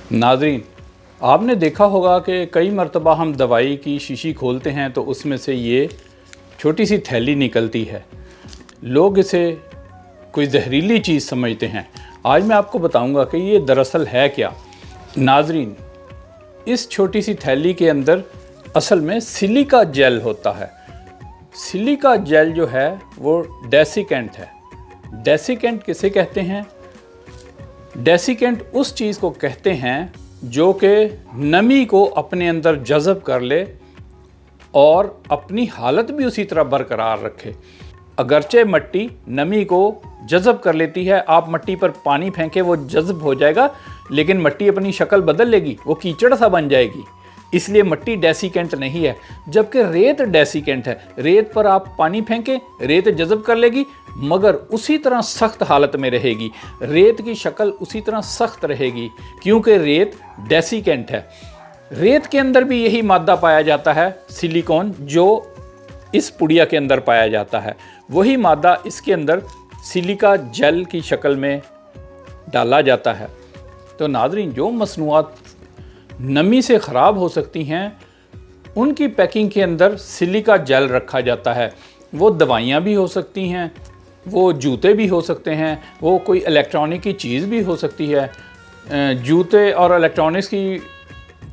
नाज़रीन, आपने देखा होगा कि कई मरतबा हम दवाई की शीशी खोलते हैं तो उसमें से ये छोटी सी थैली निकलती है। लोग इसे कोई जहरीली चीज़ समझते हैं। आज मैं आपको बताऊंगा कि ये दरअसल है क्या। नाज़रीन, इस छोटी सी थैली के अंदर असल में सिलिका जेल होता है। सिलिका जेल जो है वो डेसिकेंट है। डेसिकेंट किसे कहते हैं? डेसिकेंट उस चीज़ को कहते हैं जो कि नमी को अपने अंदर जज़ब कर ले और अपनी हालत भी उसी तरह बरकरार रखे। अगरचे मिट्टी नमी को जज़ब कर लेती है, आप मिट्टी पर पानी फेंके वो जज़ब हो जाएगा, लेकिन मिट्टी अपनी शक्ल बदल लेगी, वो कीचड़ सा बन जाएगी। इसलिए मिट्टी डेसिकेंट नहीं है, जबकि रेत डेसिकेंट है। रेत पर आप पानी फेंके, रेत जज़ब कर लेगी, मगर उसी तरह सख्त हालत में रहेगी। रेत की शक्ल उसी तरह सख्त रहेगी, क्योंकि रेत डेसिकेंट है। रेत के अंदर भी यही मादा पाया जाता है, सिलिकॉन, जो इस पुड़िया के अंदर पाया जाता है। वही मादा इसके अंदर सिलिका जेल की शक्ल में डाला जाता है। तो नाज़रीन, जो मसनूआत नमी से ख़राब हो सकती हैं, उनकी पैकिंग के अंदर सिलिका जेल रखा जाता है। वो दवाइयाँ भी हो सकती हैं, वो जूते भी हो सकते हैं, वो कोई इलेक्ट्रॉनिक की चीज़ भी हो सकती है। जूते और इलेक्ट्रॉनिक्स की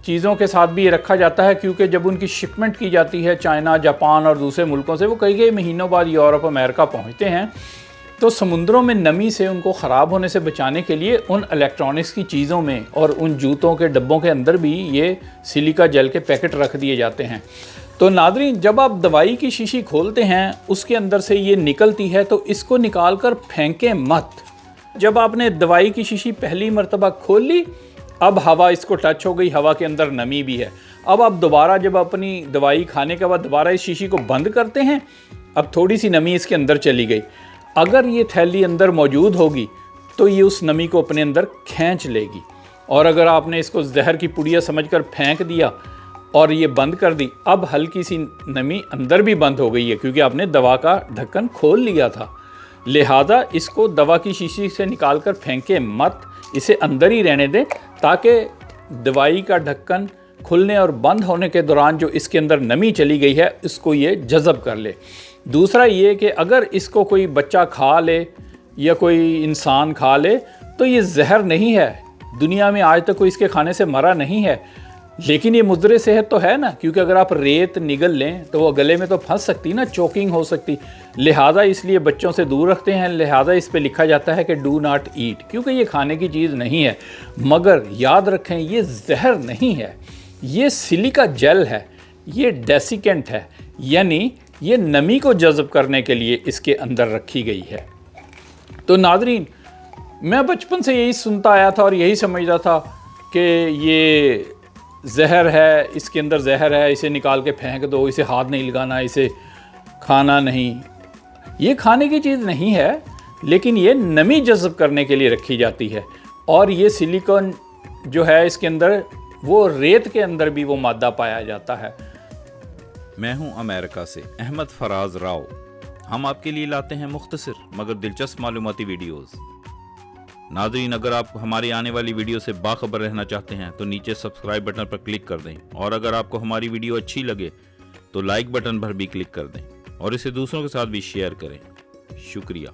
चीज़ों के साथ भी ये रखा जाता है, क्योंकि जब उनकी शिपमेंट की जाती है चाइना, जापान और दूसरे मुल्कों से, वो कई महीनों बाद यूरोप, अमेरिका पहुँचते हैं, तो समुद्रों में नमी से उनको ख़राब होने से बचाने के लिए उन इलेक्ट्रॉनिक्स की चीज़ों में और उन जूतों के डब्बों के अंदर भी ये सिलिका जेल के पैकेट रख दिए जाते हैं। तो नाज़रीन, जब आप दवाई की शीशी खोलते हैं, उसके अंदर से ये निकलती है, तो इसको निकाल कर फेंकें मत। जब आपने दवाई की शीशी पहली मरतबा खोल ली, अब हवा इसको टच हो गई, हवा के अंदर नमी भी है। अब आप दोबारा जब अपनी दवाई खाने के बाद दोबारा इस शीशी को बंद करते हैं, अब थोड़ी सी नमी इसके अंदर चली गई। अगर ये थैली अंदर मौजूद होगी तो ये उस नमी को अपने अंदर खींच लेगी, और अगर आपने इसको जहर की पुड़िया समझकर फेंक दिया और ये बंद कर दी, अब हल्की सी नमी अंदर भी बंद हो गई है, क्योंकि आपने दवा का ढक्कन खोल लिया था। लिहाजा इसको दवा की शीशी से निकाल कर फेंके मत, इसे अंदर ही रहने दें, ताकि दवाई का ढक्कन खुलने और बंद होने के दौरान जो इसके अंदर नमी चली गई है, इसको ये जज़ब कर ले। दूसरा ये कि अगर इसको कोई बच्चा खा ले या कोई इंसान खा ले तो ये जहर नहीं है। दुनिया में आज तक कोई इसके खाने से मरा नहीं है, लेकिन ये मुज़र सेहत तो है ना, क्योंकि अगर आप रेत निगल लें तो वो गले में तो फंस सकती ना, चोकिंग हो सकती। लिहाजा इसलिए बच्चों से दूर रखते हैं। लिहाजा इस पे लिखा जाता है कि डू नॉट ईट, क्योंकि ये खाने की चीज़ नहीं है। मगर याद रखें, ये जहर नहीं है, ये सिलिका जेल है, ये डेसिकेंट है, यानी ये नमी को जज़ब करने के लिए इसके अंदर रखी गई है। तो नाज़रीन, मैं बचपन से यही सुनता आया था और यही समझता था कि ये जहर है, इसके अंदर जहर है, इसे निकाल के फेंक दो, इसे हाथ नहीं लगाना, इसे खाना नहीं। ये खाने की चीज़ नहीं है, लेकिन ये नमी जज़ब करने के लिए रखी जाती है। और ये सिलिकॉन जो है इसके अंदर, वो रेत के अंदर भी वो मादा पाया जाता है। मैं हूं अमेरिका से अहमद फराज राव। हम आपके लिए लाते हैं मुख्तसर मगर दिलचस्प मालूमाती वीडियोस। नाज़रीन, अगर आप हमारी आने वाली वीडियो से बाखबर रहना चाहते हैं तो नीचे सब्सक्राइब बटन पर क्लिक कर दें, और अगर आपको हमारी वीडियो अच्छी लगे तो लाइक बटन पर भी क्लिक कर दें और इसे दूसरों के साथ भी शेयर करें। शुक्रिया।